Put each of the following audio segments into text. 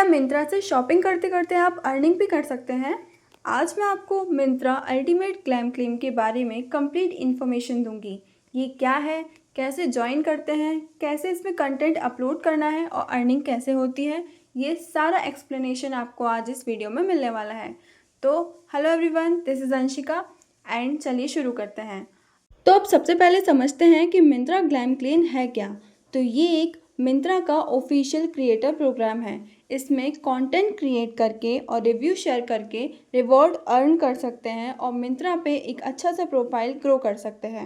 क्या मिंत्रा से शॉपिंग करते करते आप अर्निंग भी कर सकते हैं? आज मैं आपको मिंत्रा अल्टीमेट ग्लैम क्लेम के बारे में कंप्लीट इन्फॉर्मेशन दूंगी। ये क्या है, कैसे ज्वाइन करते हैं, कैसे इसमें कंटेंट अपलोड करना है और अर्निंग कैसे होती है, ये सारा एक्सप्लेनेशन आपको आज इस वीडियो में मिलने वाला है। तो hello everyone, this is Anshika and चलिए शुरू करते हैं। तो अब सबसे पहले समझते हैं कि मिंत्रा ग्लैम क्लीन है क्या। तो ये एक मिंत्रा का ऑफिशियल क्रिएटर प्रोग्राम है। इसमें कंटेंट क्रिएट करके और रिव्यू शेयर करके रिवॉर्ड अर्न कर सकते हैं और मिंत्रा पे एक अच्छा सा प्रोफाइल ग्रो कर सकते हैं।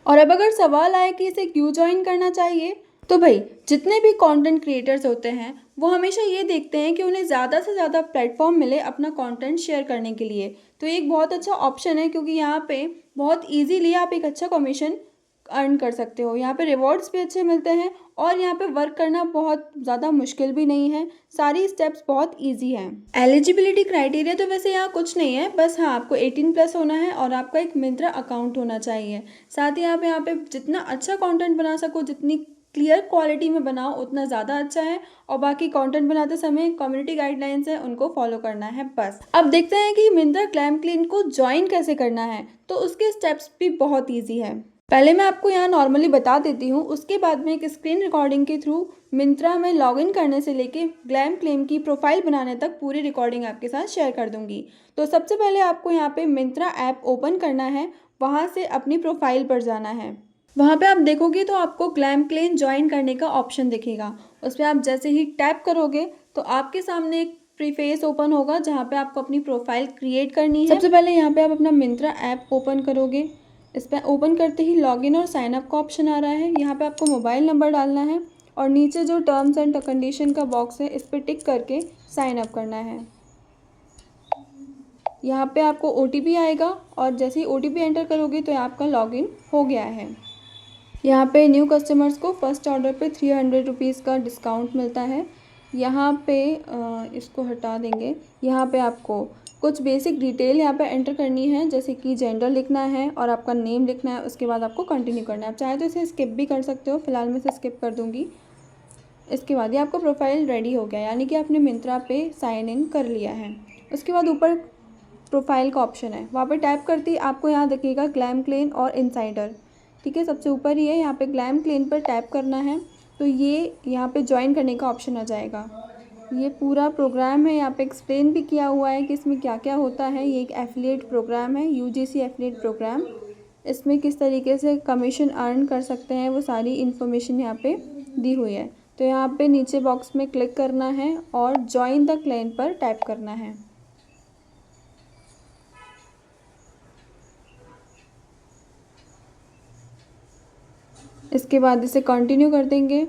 और अब अगर सवाल आए कि इसे क्यों ज्वाइन करना चाहिए, तो भाई जितने भी कंटेंट क्रिएटर्स होते हैं वो हमेशा ये देखते हैं कि उन्हें ज़्यादा से ज़्यादा प्लेटफॉर्म मिले अपना कंटेंट शेयर करने के लिए। तो ये एक बहुत अच्छा ऑप्शन है क्योंकि यहाँ पे बहुत इजीली आप एक अच्छा कमीशन अर्न कर सकते हो। यहाँ पे रिवॉर्ड्स भी अच्छे मिलते हैं और यहाँ पे वर्क करना बहुत ज़्यादा मुश्किल भी नहीं है। सारी स्टेप्स बहुत इजी हैं। एलिजिबिलिटी क्राइटेरिया तो वैसे यहाँ कुछ नहीं है, बस हाँ आपको 18+ होना है और आपका एक मिंत्रा अकाउंट होना चाहिए। साथ ही आप यहाँ पे जितना अच्छा कंटेंट बना सको, जितनी क्लियर क्वालिटी में बनाओ उतना ज़्यादा अच्छा है। और बाकी कंटेंट बनाते समय कम्युनिटी गाइडलाइंस है उनको फॉलो करना है बस। अब देखते हैं कि मिंत्रा ग्लैम क्लीन को ज्वाइन कैसे करना है। तो उसके स्टेप्स भी बहुत ईजी है। पहले मैं आपको यहाँ नॉर्मली बता देती हूँ, उसके बाद में एक स्क्रीन रिकॉर्डिंग के थ्रू मिंत्रा में लॉगिन करने से लेके ग्लैम क्लेम की प्रोफाइल बनाने तक पूरी रिकॉर्डिंग आपके साथ शेयर कर दूंगी। तो सबसे पहले आपको यहाँ पे मिंत्रा ऐप ओपन करना है, वहाँ से अपनी प्रोफाइल पर जाना है। वहाँ पे आप देखोगे तो आपको ग्लैम क्लेम ज्वाइन करने का ऑप्शन दिखेगा। उस पर आप जैसे ही टैप करोगे तो आपके सामने एक प्रीफेस ओपन होगा जहाँ पे आपको अपनी प्रोफाइल क्रिएट करनी है। सबसे पहले यहाँ पे आप अपना मिंत्रा ऐप ओपन करोगे। इस पर ओपन करते ही लॉगिन और साइन अप का ऑप्शन आ रहा है। यहाँ पे आपको मोबाइल नंबर डालना है और नीचे जो टर्म्स एंड कंडीशन का बॉक्स है इस पर टिक करके साइन अप करना है। यहाँ पे आपको OTP आएगा और जैसे ही OTP एंटर करोगे तो आपका लॉगिन हो गया है। यहाँ पे न्यू कस्टमर्स को फर्स्ट ऑर्डर पे 300 रुपीज़ का डिस्काउंट मिलता है। यहाँ पे इसको हटा देंगे। यहाँ पे आपको कुछ बेसिक डिटेल यहाँ पे एंटर करनी है, जैसे कि जेंडर लिखना है और आपका नेम लिखना है। उसके बाद आपको कंटिन्यू करना है। आप चाहे तो इसे स्किप भी कर सकते हो, फिलहाल मैं इसे स्किप कर दूँगी। इसके बाद ये आपका प्रोफाइल रेडी हो गया, यानी कि आपने मिंत्रा पे साइन इन कर लिया है। उसके बाद ऊपर प्रोफाइल का ऑप्शन है, वहाँ पे टैप करती आपको यहाँ दिखेगा ग्लैम क्लीन और इनसाइडर। ठीक है, सबसे ऊपर ही है, यहाँ पे ग्लैम क्लीन पर टैप करना है तो ये यहाँ पे ज्वाइन करने का ऑप्शन आ जाएगा। ये पूरा प्रोग्राम है, यहाँ पे एक्सप्लेन भी किया हुआ है कि इसमें क्या क्या होता है। ये एक एफिलिएट प्रोग्राम है, UGC एफिलिएट प्रोग्राम। इसमें किस तरीके से कमीशन अर्न कर सकते हैं वो सारी इन्फॉर्मेशन यहाँ पे दी हुई है। तो यहाँ पे नीचे बॉक्स में क्लिक करना है और ज्वाइन द क्लैन पर टैप करना है। इसके बाद इसे कंटिन्यू कर देंगे।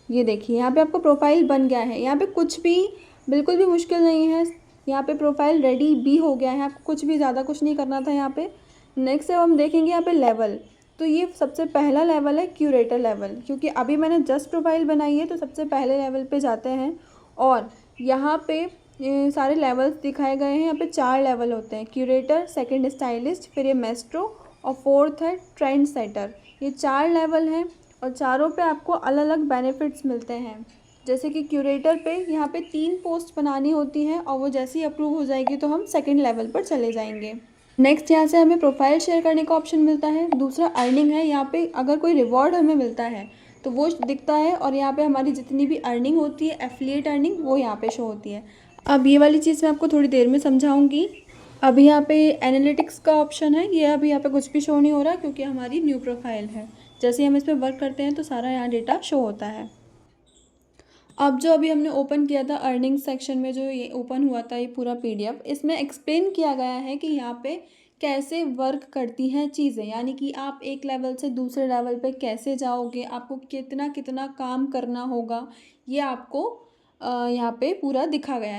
ये देखिए यहाँ पे आपका प्रोफाइल बन गया है। यहाँ पे कुछ भी बिल्कुल भी मुश्किल नहीं है, यहाँ पे प्रोफाइल रेडी भी हो गया है। आपको कुछ भी ज़्यादा कुछ नहीं करना था यहाँ पे। नेक्स्ट हम देखेंगे यहाँ पे लेवल। तो ये सबसे पहला लेवल है क्यूरेटर लेवल, क्योंकि अभी मैंने जस्ट प्रोफाइल बनाई है तो सबसे पहले लेवल पे जाते हैं। और यहाँ पे ये सारे लेवल्स दिखाए गए हैं। यहाँ पे 4 लेवल होते हैं, क्यूरेटर, सेकंड स्टाइलिस्ट, फिर ये मेस्ट्रो और फोर्थ है ट्रेंड सेटर। ये 4 लेवल हैं और चारों पे आपको अलग अलग बेनिफिट्स मिलते हैं। जैसे कि क्यूरेटर पे यहाँ पे 3 पोस्ट बनानी होती हैं और वो जैसे ही अप्रूव हो जाएगी तो हम सेकंड लेवल पर चले जाएंगे। नेक्स्ट यहाँ से हमें प्रोफाइल शेयर करने का ऑप्शन मिलता है। दूसरा अर्निंग है, यहाँ पे अगर कोई रिवॉर्ड हमें मिलता है तो वो दिखता है और यहाँ पे हमारी जितनी भी अर्निंग होती है, एफिलिएट अर्निंग, वो यहाँ पे शो होती है। अब ये वाली चीज़ मैं आपको थोड़ी देर में समझाऊंगी। अभी यहाँ पे एनालिटिक्स का ऑप्शन है, ये अभी यहाँ पे कुछ भी शो नहीं हो रहा क्योंकि हमारी न्यू प्रोफाइल है। जैसे ही हम इस पर वर्क करते हैं तो सारा यहाँ डेटा शो होता है। अब जो अभी हमने ओपन किया था अर्निंग सेक्शन में, जो ये ओपन हुआ था ये पूरा PDF, इसमें एक्सप्लेन किया गया है कि यहाँ पे कैसे वर्क करती हैं चीज़ें, यानी कि आप एक लेवल से दूसरे लेवल पे कैसे जाओगे, आपको कितना कितना काम करना होगा, ये आपको यहाँ पे पूरा दिखाया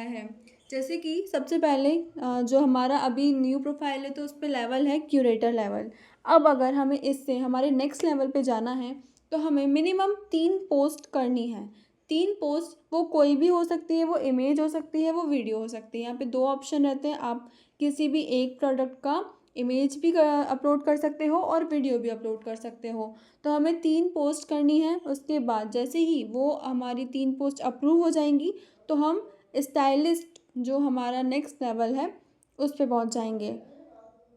है। जैसे कि सबसे पहले जो हमारा अभी न्यू प्रोफाइल है तो उस पर लेवल है क्यूरेटर लेवल। अब अगर हमें इससे हमारे नेक्स्ट लेवल पे जाना है तो हमें मिनिमम 3 पोस्ट करनी है। 3 पोस्ट, वो कोई भी हो सकती है, वो इमेज हो सकती है, वो वीडियो हो सकती है। यहाँ पे 2 ऑप्शन रहते हैं, आप किसी भी एक प्रोडक्ट का इमेज भी अपलोड कर सकते हो और वीडियो भी अपलोड कर सकते हो। तो हमें 3 पोस्ट करनी है। उसके बाद जैसे ही वो हमारी 3 पोस्ट अप्रूव हो जाएंगी तो हम स्टाइलिस्ट जो हमारा नेक्स्ट लेवल है उस पे पहुंच जाएंगे।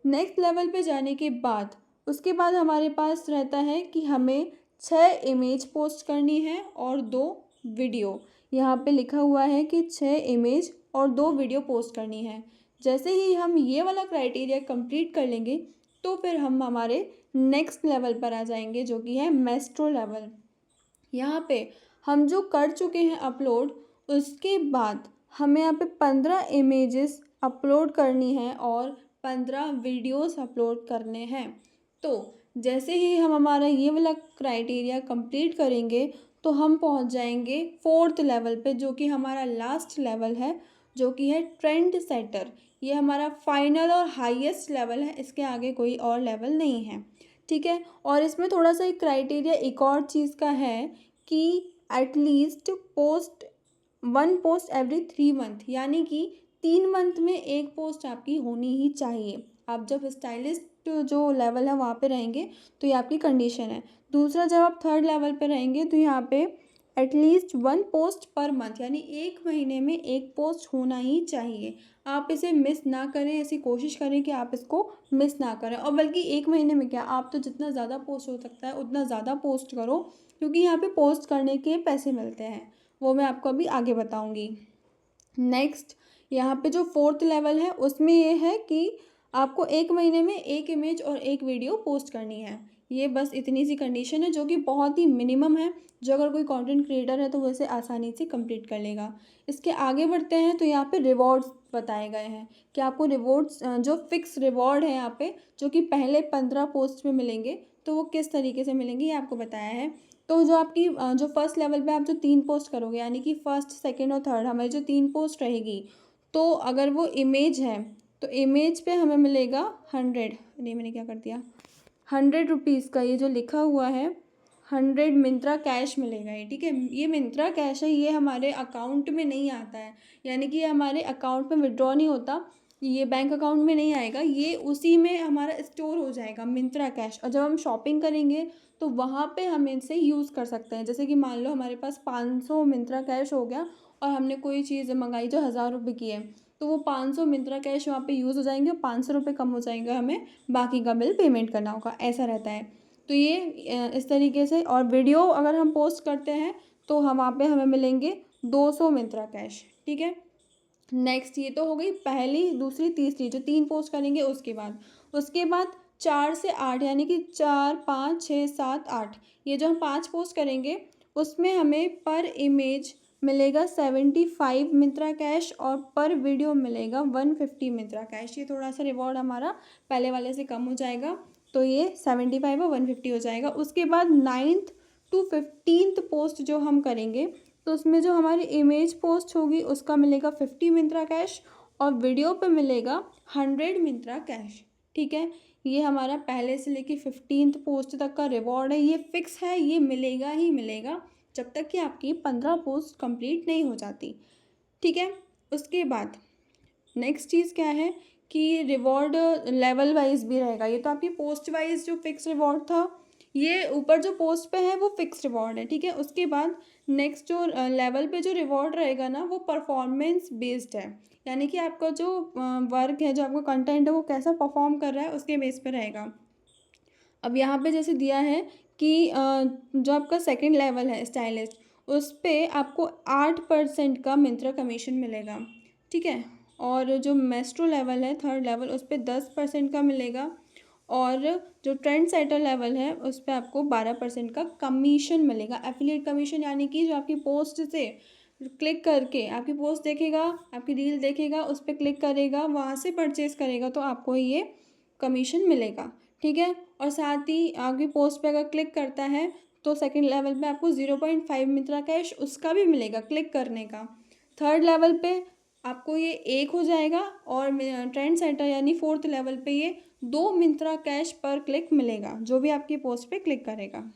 नेक्स्ट लेवल पे जाने के बाद उसके बाद हमारे पास रहता है कि हमें 6 इमेज पोस्ट करनी है और 2 वीडियो। यहाँ पे लिखा हुआ है कि 6 इमेज और 2 वीडियो पोस्ट करनी है। जैसे ही हम ये वाला क्राइटेरिया कंप्लीट कर लेंगे तो फिर हम हमारे नेक्स्ट लेवल पर आ जाएंगे जो कि है मेस्ट्रो लेवल। यहाँ पे हम जो कर चुके हैं अपलोड, उसके बाद हमें यहाँ पे 15 इमेजेस अपलोड करनी है और 15 वीडियोस अपलोड करने हैं। तो जैसे ही हम हमारा ये वाला क्राइटेरिया कंप्लीट करेंगे तो हम पहुंच जाएंगे 4th लेवल पे जो कि हमारा लास्ट लेवल है, जो कि है ट्रेंड सेटर। ये हमारा फाइनल और हाईएस्ट लेवल है, इसके आगे कोई और लेवल नहीं है। ठीक है। और इसमें थोड़ा सा एक क्राइटेरिया एक और चीज़ का है कि at least post 1 post every 3 month, यानी कि 3 मंथ में एक पोस्ट आपकी होनी ही चाहिए। आप जब स्टाइलिस्ट जो लेवल है वहाँ पे रहेंगे तो ये आपकी कंडीशन है। दूसरा, जब आप 3rd लेवल पे रहेंगे तो यहाँ पे एटलीस्ट 1 पोस्ट पर मंथ, यानी एक महीने में एक पोस्ट होना ही चाहिए। आप इसे मिस ना करें, ऐसी कोशिश करें कि आप इसको मिस ना करें। और बल्कि एक महीने में क्या, आप तो जितना ज़्यादा पोस्ट हो सकता है उतना ज़्यादा पोस्ट करो, क्योंकि यहाँ पे पोस्ट करने के पैसे मिलते हैं, वो मैं आपको अभी आगे बताऊँगी। नेक्स्ट, यहाँ पे जो 4th लेवल है उसमें ये है कि आपको एक महीने में एक इमेज और एक वीडियो पोस्ट करनी है। ये बस इतनी सी कंडीशन है जो कि बहुत ही मिनिमम है, जो अगर कोई कंटेंट क्रिएटर है तो वो इसे आसानी से कंप्लीट कर लेगा। इसके आगे बढ़ते हैं तो यहाँ पे रिवॉर्ड्स बताए गए हैं कि आपको रिवॉर्ड्स जो फिक्स रिवॉर्ड है यहाँ पे, जो कि पहले 15 पोस्ट में मिलेंगे, तो वो किस तरीके से मिलेंगे ये आपको बताया है। तो जो आपकी जो फर्स्ट लेवल पे आप जो 3 पोस्ट करोगे, यानी कि फर्स्ट, सेकंड और थर्ड, हमारी जो 3 पोस्ट रहेगी, तो अगर वो इमेज है तो इमेज पे हमें मिलेगा 100, नहीं मैंने क्या कर दिया, 100 रुपीज़ का ये जो लिखा हुआ है 100 मिंत्रा कैश मिलेगा ये। ठीक है। ये मिंत्रा कैश है, ये हमारे अकाउंट में नहीं आता है, यानी कि ये हमारे अकाउंट में विड्रॉ नहीं होता, ये बैंक अकाउंट में नहीं आएगा, ये उसी में हमारा स्टोर हो जाएगा मिंत्रा कैश। और जब हम शॉपिंग करेंगे तो वहाँ पे हम इनसे यूज़ कर सकते हैं। जैसे कि मान लो हमारे पास 500 मिंत्रा कैश हो गया और हमने कोई चीज़ मंगाई जो 1000 रुपये की है, तो वो 500 मिंत्रा कैश वहाँ पे यूज़ हो जाएंगे और 500 रुपये कम हो जाएंगे, हमें बाकी का बिल पेमेंट करना होगा, ऐसा रहता है। तो ये इस तरीके से। और वीडियो अगर हम पोस्ट करते हैं तो हम वहाँ पे हमें मिलेंगे 200 मिंत्रा कैश। ठीक है। नेक्स्ट, ये तो हो गई पहली, दूसरी, तीसरी, जो 3 पोस्ट करेंगे उसके बाद 4 से 8, यानी कि 4, 5, 6, 7, 8, ये जो हम 5 पोस्ट करेंगे उसमें हमें पर इमेज मिलेगा 75 मिंत्रा कैश और पर वीडियो मिलेगा 150 मिंत्रा कैश। ये थोड़ा सा रिवॉर्ड हमारा पहले वाले से कम हो जाएगा, तो ये 75 और 150 हो जाएगा। उसके बाद 9th to 15th पोस्ट जो हम करेंगे तो उसमें जो हमारी इमेज पोस्ट होगी उसका मिलेगा 50 मिंत्रा कैश और वीडियो पे मिलेगा 100 मिंत्रा कैश। ठीक है। ये हमारा पहले से लेके 15th पोस्ट तक का रिवॉर्ड है, ये फिक्स है, ये मिलेगा ही मिलेगा जब तक कि आपकी 15 पोस्ट कंप्लीट नहीं हो जाती। ठीक है। उसके बाद नेक्स्ट चीज़ क्या है कि रिवॉर्ड लेवल वाइज भी रहेगा। ये तो आपकी पोस्ट वाइज जो फिक्स रिवॉर्ड था, ये ऊपर जो पोस्ट पे है वो फिक्स रिवॉर्ड है। ठीक है। उसके बाद नेक्स्ट जो लेवल पे जो रिवॉर्ड रहेगा ना, वो परफॉर्मेंस बेस्ड है, यानी कि आपका जो वर्क है, जो आपका कंटेंट है, वो कैसा परफॉर्म कर रहा है उसके बेस पे रहेगा। अब यहाँ पे जैसे दिया है कि जो आपका सेकंड लेवल है स्टाइलिस्ट, उस पे आपको 8% का मिंत्रा कमीशन मिलेगा। ठीक है। और जो मेस्ट्रो लेवल है, 3rd लेवल, उस पर 10% का मिलेगा। और जो ट्रेंड सेटर लेवल है उस पर आपको 12% का कमीशन मिलेगा, एफिलिएट कमीशन, यानी कि जो आपकी पोस्ट से क्लिक करके आपकी पोस्ट देखेगा, आपकी रील देखेगा, उस पर क्लिक करेगा, वहाँ से परचेस करेगा तो आपको ये कमीशन मिलेगा। ठीक है। और साथ ही आपकी पोस्ट पे अगर क्लिक करता है तो सेकंड लेवल पे आपको 0.5 मिंत्रा कैश उसका भी मिलेगा क्लिक करने का। 3rd लेवल पे आपको ये 1 हो जाएगा और ट्रेंड सेटर यानी 4th लेवल पे ये 2 मिंत्रा कैश पर क्लिक मिलेगा, जो भी आपकी पोस्ट पे क्लिक करेगा।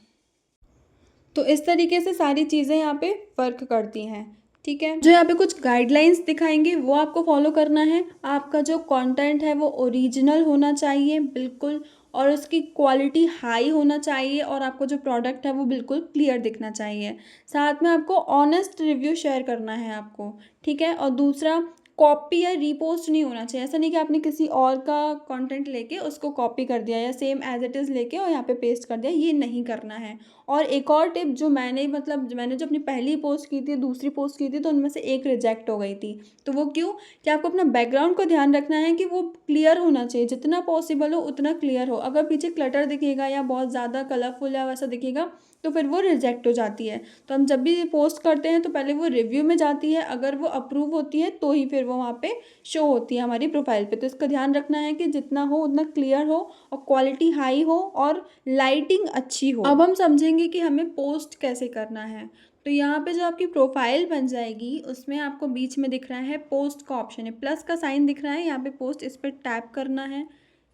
तो इस तरीके से सारी चीज़ें यहाँ पे वर्क करती हैं। ठीक है। जो यहाँ पे कुछ गाइडलाइंस दिखाएंगे वो आपको फॉलो करना है। आपका जो कंटेंट है वो ओरिजिनल होना चाहिए बिल्कुल, और उसकी क्वालिटी हाई होना चाहिए, और आपको जो प्रोडक्ट है वो बिल्कुल क्लियर दिखना चाहिए। साथ में आपको ऑनेस्ट रिव्यू शेयर करना है आपको, ठीक है। और दूसरा, कॉपी या रीपोस्ट नहीं होना चाहिए। ऐसा नहीं कि आपने किसी और का कंटेंट लेके उसको कॉपी कर दिया या सेम एज इट इज़ लेके और यहाँ पे पेस्ट कर दिया, ये नहीं करना है। और एक और टिप, जो मैंने जो अपनी पहली पोस्ट की थी, दूसरी पोस्ट की थी, तो उनमें से एक रिजेक्ट हो गई थी। तो वो क्यों? कि आपको अपना बैकग्राउंड को ध्यान रखना है कि वो क्लियर होना चाहिए, जितना पॉसिबल हो उतना क्लियर हो। अगर पीछे क्लटर दिखेगा या बहुत ज़्यादा कलरफुल या वैसा दिखेगा तो फिर वो रिजेक्ट हो जाती है। तो हम जब भी पोस्ट करते हैं तो पहले वो रिव्यू में जाती है, अगर वो अप्रूव होती है तो ही फिर वो वहाँ पे शो होती है हमारी प्रोफाइल पे। तो इसका ध्यान रखना है कि जितना हो उतना क्लियर हो और क्वालिटी हाई हो और लाइटिंग अच्छी हो। अब हम समझेंगे कि हमें पोस्ट कैसे करना है। तो यहाँ पे जो आपकी प्रोफाइल बन जाएगी उसमें आपको बीच में दिख रहा है पोस्ट का ऑप्शन है, प्लस का साइन दिख रहा है, यहाँ पे पोस्ट, इस पर टैप करना है।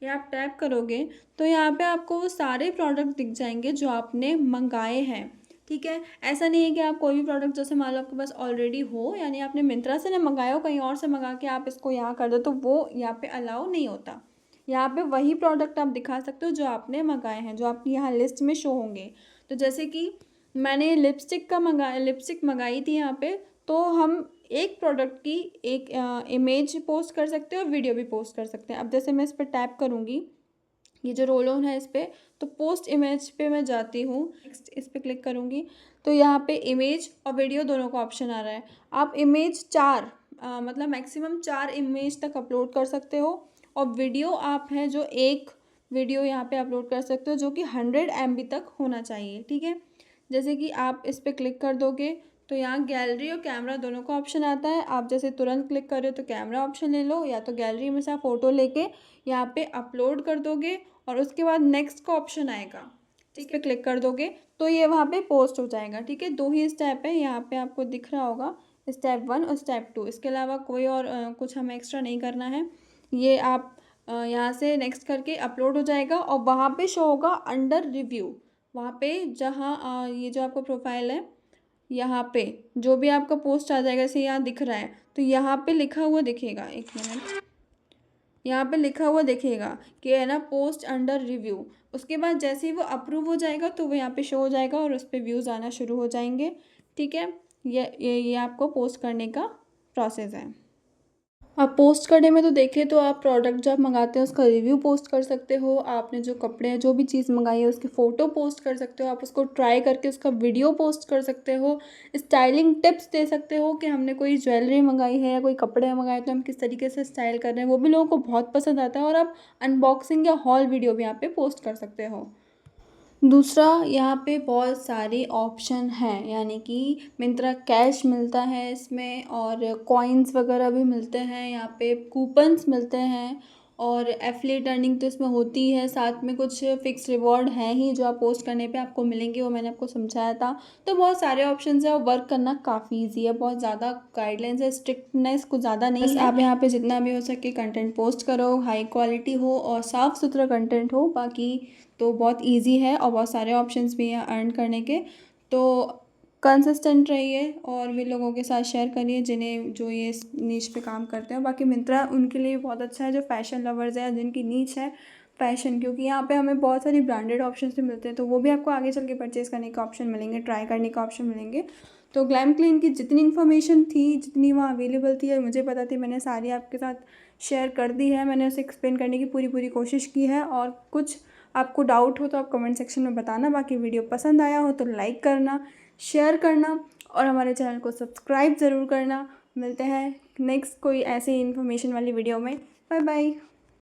या आप टैप करोगे तो यहाँ पे आपको वो सारे प्रोडक्ट दिख जाएंगे जो आपने मंगाए हैं, ठीक है। ऐसा नहीं है कि आप कोई भी प्रोडक्ट, जैसे मान लो आपके पास ऑलरेडी हो, यानी आपने मिंत्रा से ना मंगाया हो, कहीं और से मंगा के आप इसको यहाँ कर दो, तो वो यहाँ पे अलाउ नहीं होता। यहाँ पे वही प्रोडक्ट आप दिखा सकते हो जो आपने मंगाए हैं, जो आपकी यहाँ लिस्ट में शो होंगे। तो जैसे कि मैंने लिपस्टिक मंगाई थी यहाँ पे, तो हम एक प्रोडक्ट की एक इमेज पोस्ट कर सकते हैं और वीडियो भी पोस्ट कर सकते हैं। अब जैसे मैं इस पर टैप करूँगी, ये जो रोल ऑन है इस पर, तो पोस्ट इमेज पे मैं जाती हूँ, नेक्स्ट इस पर क्लिक करूँगी तो यहाँ पे इमेज और वीडियो दोनों का ऑप्शन आ रहा है। आप इमेज मतलब मैक्सिमम 4 इमेज तक अपलोड कर सकते हो, और वीडियो आप है जो एक वीडियो यहाँ पे अपलोड कर सकते हो जो कि 100 MB तक होना चाहिए, ठीक है। जैसे कि आप इस पर क्लिक कर दोगे तो यहाँ गैलरी और कैमरा दोनों का ऑप्शन आता है। आप जैसे तुरंत क्लिक कर रहे हो तो कैमरा ऑप्शन ले लो, या तो गैलरी में से आप फ़ोटो लेके यहाँ पे अपलोड कर दोगे और उसके बाद नेक्स्ट का ऑप्शन आएगा, ठीक है, क्लिक कर दोगे तो ये वहाँ पे पोस्ट हो जाएगा, ठीक है। 2 ही स्टेप है, यहाँ पे आपको दिख रहा होगा, स्टेप 1 और स्टेप 2। इसके अलावा कोई और कुछ हमें एक्स्ट्रा नहीं करना है। ये आप यहाँ से नेक्स्ट करके अपलोड हो जाएगा और वहाँ पे शो होगा अंडर रिव्यू। वहाँ पे जहाँ ये जो आपका प्रोफाइल है, यहाँ पे जो भी आपका पोस्ट आ जाएगा, जैसे यहाँ दिख रहा है, तो यहाँ पे लिखा हुआ दिखेगा, एक मिनट, यहाँ पे लिखा हुआ दिखेगा कि है ना पोस्ट अंडर रिव्यू। उसके बाद जैसे ही वो अप्रूव हो जाएगा तो वो यहाँ पे शो हो जाएगा और उस पर व्यूज़ आना शुरू हो जाएंगे, ठीक है। ये आपको पोस्ट करने का प्रोसेस है। आप पोस्ट करने में तो देखें तो आप प्रोडक्ट जो आप मंगाते हैं उसका रिव्यू पोस्ट कर सकते हो, आपने जो कपड़े जो भी चीज़ मंगाई है उसके फ़ोटो पोस्ट कर सकते हो, आप उसको ट्राई करके उसका वीडियो पोस्ट कर सकते हो, स्टाइलिंग टिप्स दे सकते हो कि हमने कोई ज्वेलरी मंगाई है या कोई कपड़े मंगाए तो हम किस तरीके से स्टाइल कर रहे हैं, वो भी लोगों को बहुत पसंद आता है। और आप अनबॉक्सिंग या हॉल वीडियो भी यहाँ पे पोस्ट कर सकते हो। दूसरा, यहाँ पे बहुत सारे ऑप्शन हैं, यानी कि मिंत्रा कैश मिलता है इसमें, और कॉइन्स वगैरह भी मिलते हैं, यहाँ पे कूपन्स मिलते हैं, और एफिलिएट अर्निंग तो इसमें होती है। साथ में कुछ फिक्स रिवॉर्ड हैं ही जो आप पोस्ट करने पे आपको मिलेंगे, वो मैंने आपको समझाया था। तो बहुत सारे ऑप्शंस हैं और वर्क करना काफ़ी ईजी है, बहुत ज़्यादा गाइडलाइंस है, स्ट्रिक्टनेस कुछ ज़्यादा नहीं है। आप यहाँ पे जितना भी हो सके कंटेंट पोस्ट करो, हाई क्वालिटी हो और साफ़ सुथरा कंटेंट हो, बाकी तो बहुत इजी है और बहुत सारे ऑप्शंस भी हैं अर्न करने के। तो कंसिस्टेंट रहिए और भी लोगों के साथ शेयर करिए जिन्हें जो ये नीच पे काम करते हैं। बाकी मिंत्रा उनके लिए बहुत अच्छा है जो फैशन लवर्स है, जिनकी नीच है फैशन, क्योंकि यहाँ पे हमें बहुत सारी ब्रांडेड ऑप्शंस भी मिलते हैं, तो वो भी आपको आगे चल के परचेज़ करने का ऑप्शन मिलेंगे, ट्राई करने का ऑप्शन मिलेंगे। तो ग्लैम क्लीन की जितनी इन्फॉर्मेशन थी, जितनी वहाँ अवेलेबल थी और मुझे पता थी, मैंने सारी आपके साथ शेयर कर दी है। मैंने उसे एक्सप्लेन करने की पूरी कोशिश की है, और कुछ आपको डाउट हो तो आप कमेंट सेक्शन में बताना। बाकी वीडियो पसंद आया हो तो लाइक करना, शेयर करना और हमारे चैनल को सब्सक्राइब ज़रूर करना। मिलते हैं नेक्स्ट कोई ऐसी इन्फॉर्मेशन वाली वीडियो में। Bye bye.